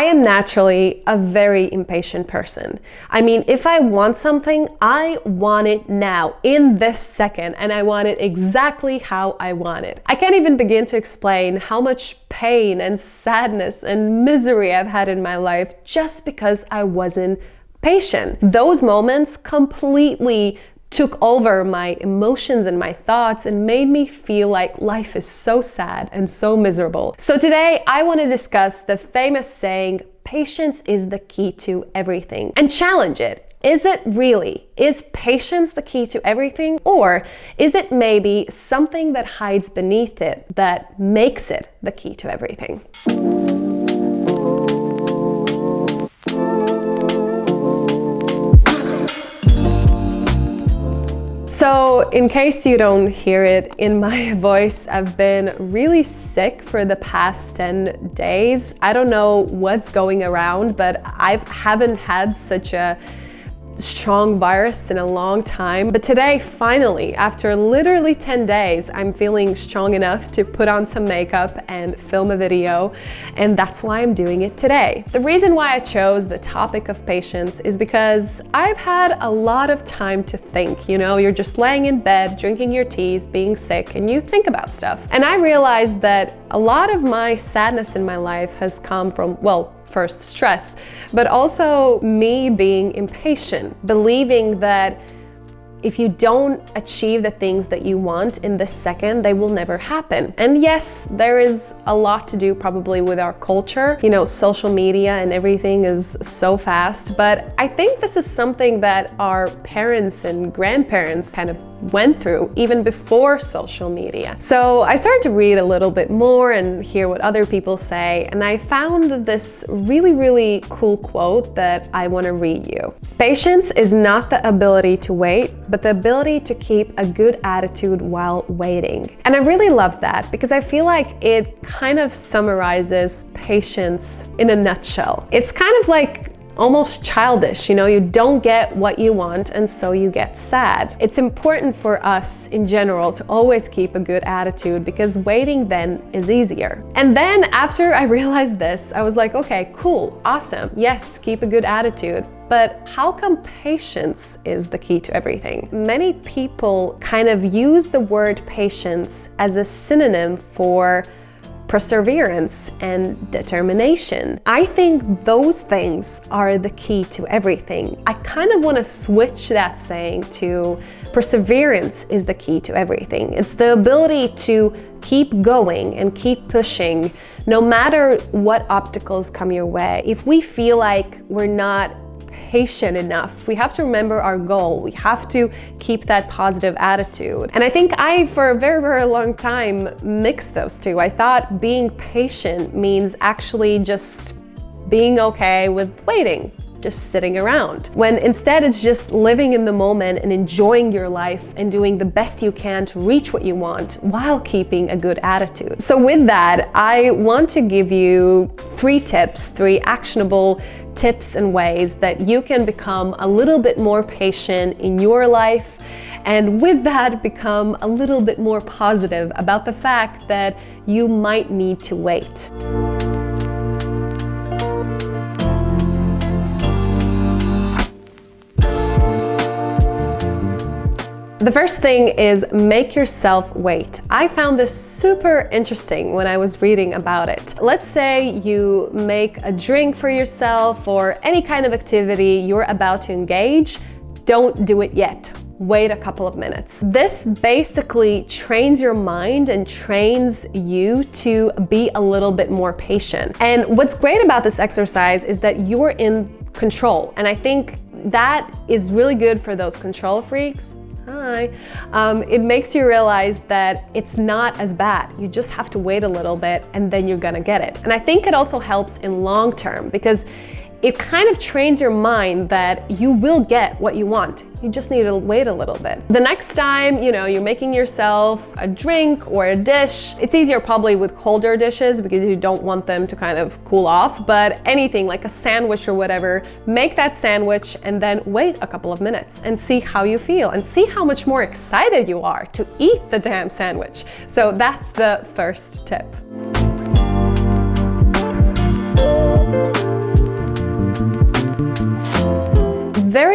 I am naturally a very impatient person. I mean, if I want something, I want it now, in this second, and I want it exactly how I want it. I can't even begin to explain how much pain and sadness and misery I've had in my life just because I wasn't patient. Those moments completely took over my emotions and my thoughts and made me feel like life is so sad and so miserable. So today I want to discuss the famous saying, patience is the key to everything, and challenge it. Is it really? Is patience the key to everything? Or is it maybe something that hides beneath it that makes it the key to everything? So, in case you don't hear it in my voice, I've been really sick for the past 10 days. I don't know what's going around, but I haven't had such a strong virus in a long time. But today, finally, after literally 10 days, I'm feeling strong enough to put on some makeup and film a video, and that's why I'm doing it today. The reason why I chose the topic of patience is because I've had a lot of time to think. You know, you're just laying in bed, drinking your teas, being sick, and you think about stuff. And I realized that a lot of my sadness in my life has come from, well, first stress, but also me being impatient, believing that if you don't achieve the things that you want in this second, they will never happen. And yes, there is a lot to do probably with our culture. You know, social media and everything is so fast, but I think this is something that our parents and grandparents kind of went through even before social media. So I started to read a little bit more and hear what other people say, and I found this really, really cool quote that I want to read you. Patience is not the ability to wait, but the ability to keep a good attitude while waiting. And I really love that because I feel like it kind of summarizes patience in a nutshell. It's kind of like almost childish, you know, you don't get what you want and so you get sad. It's important for us in general to always keep a good attitude because waiting then is easier. And then after I realized this, I was like, okay, cool, awesome. Yes, keep a good attitude. But how come patience is the key to everything? Many people kind of use the word patience as a synonym for perseverance and determination. I think those things are the key to everything. I kind of want to switch that saying to perseverance is the key to everything. It's the ability to keep going and keep pushing no matter what obstacles come your way. If we feel like we're not patient enough, we have to remember our goal. We have to keep that positive attitude. And I think I, for a very, very long time, mixed those two. I thought being patient means actually just being okay with waiting, just sitting around. When instead it's just living in the moment and enjoying your life and doing the best you can to reach what you want while keeping a good attitude. So with that, I want to give you 3 tips, 3 actionable tips and ways that you can become a little bit more patient in your life, and with that become a little bit more positive about the fact that you might need to wait. The first thing is make yourself wait. I found this super interesting when I was reading about it. Let's say you make a drink for yourself or any kind of activity you're about to engage. Don't do it yet. Wait a couple of minutes. This basically trains your mind and trains you to be a little bit more patient. And what's great about this exercise is that you're in control. And I think that is really good for those control freaks. Hi. It makes you realize that it's not as bad. You just have to wait a little bit and then you're gonna get it. And I think it also helps in long term because it kind of trains your mind that you will get what you want. You just need to wait a little bit. The next time, you know, you're making yourself a drink or a dish, it's easier probably with colder dishes because you don't want them to kind of cool off, but anything like a sandwich or whatever, make that sandwich and then wait a couple of minutes and see how you feel and see how much more excited you are to eat the damn sandwich. So that's the first tip.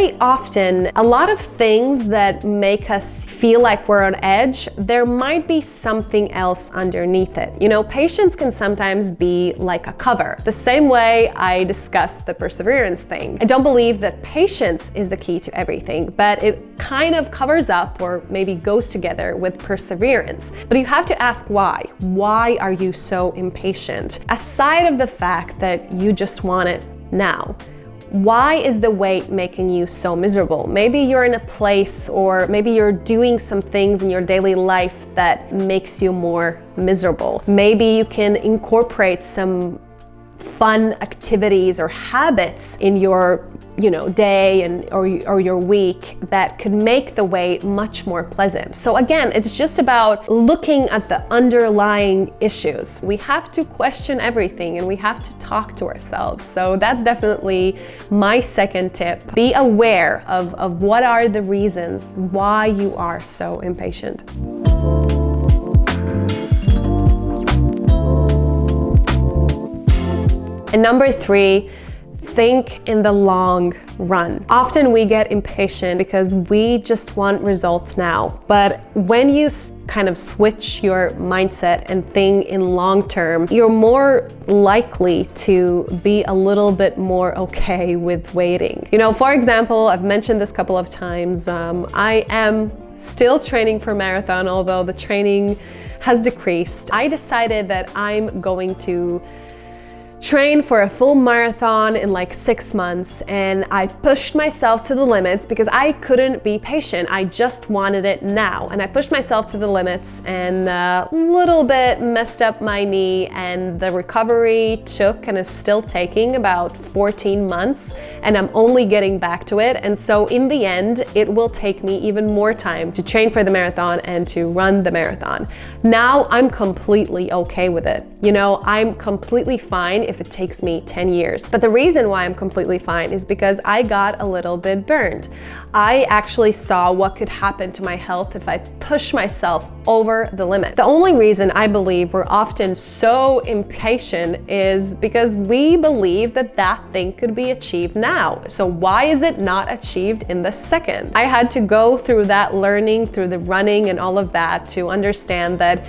very often, a lot of things that make us feel like we're on edge, there might be something else underneath it. You know, patience can sometimes be like a cover. The same way I discussed the perseverance thing. I don't believe that patience is the key to everything, but it kind of covers up or maybe goes together with perseverance. But you have to ask why. Why are you so impatient? Aside of the fact that you just want it now, why is the wait making you so miserable? Maybe you're in a place, or maybe you're doing some things in your daily life that makes you more miserable. Maybe you can incorporate some fun activities or habits in your day or your week that could make the wait much more pleasant. So again, it's just about looking at the underlying issues. We have to question everything and we have to talk to ourselves. So that's definitely my second tip. Be aware of what are the reasons why you are so impatient. And number 3, think in the long run. Often we get impatient because we just want results now. But when you kind of switch your mindset and think in long term, you're more likely to be a little bit more okay with waiting. You know, for example, I've mentioned this a couple of times, I am still training for marathon, although the training has decreased. I decided that I'm going to train for a full marathon in like 6 months, and I pushed myself to the limits because I couldn't be patient. I just wanted it now, and I pushed myself to the limits and a little bit messed up my knee, and the recovery took and is still taking about 14 months, and I'm only getting back to it. And so in the end, it will take me even more time to train for the marathon and to run the marathon. Now I'm completely okay with it. You know, I'm completely fine if it takes me 10 years. But the reason why I'm completely fine is because I got a little bit burned. I actually saw what could happen to my health if I push myself over the limit. The only reason I believe we're often so impatient is because we believe that that thing could be achieved now. So why is it not achieved in the second? I had to go through that learning, through the running and all of that, to understand that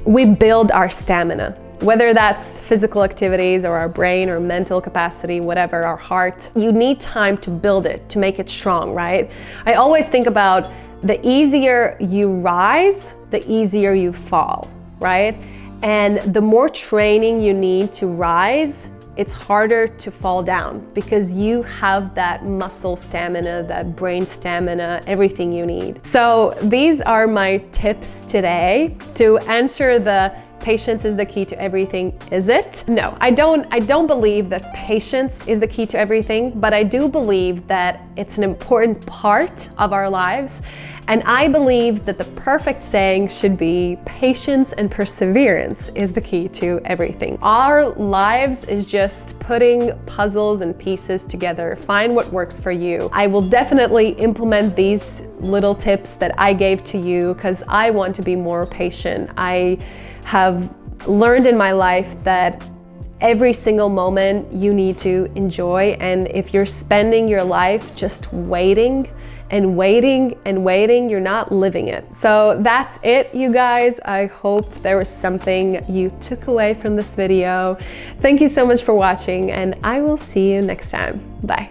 we build our stamina. Whether that's physical activities or our brain or mental capacity, whatever, our heart, you need time to build it, to make it strong, right? I always think about the easier you rise, the easier you fall, right? And the more training you need to rise, it's harder to fall down because you have that muscle stamina, that brain stamina, everything you need. So these are my tips today to answer the patience is the key to everything, is it? No, I don't believe that patience is the key to everything, but I do believe that it's an important part of our lives. And I believe that the perfect saying should be patience and perseverance is the key to everything. Our lives is just putting puzzles and pieces together. Find what works for you. I will definitely implement these little tips that I gave to you because I want to be more patient. I have learned in my life that every single moment you need to enjoy, and if you're spending your life just waiting and waiting and waiting, you're not living it. So that's it, you guys. I hope there was something you took away from this video. Thank you so much for watching, and I will see you next time. Bye.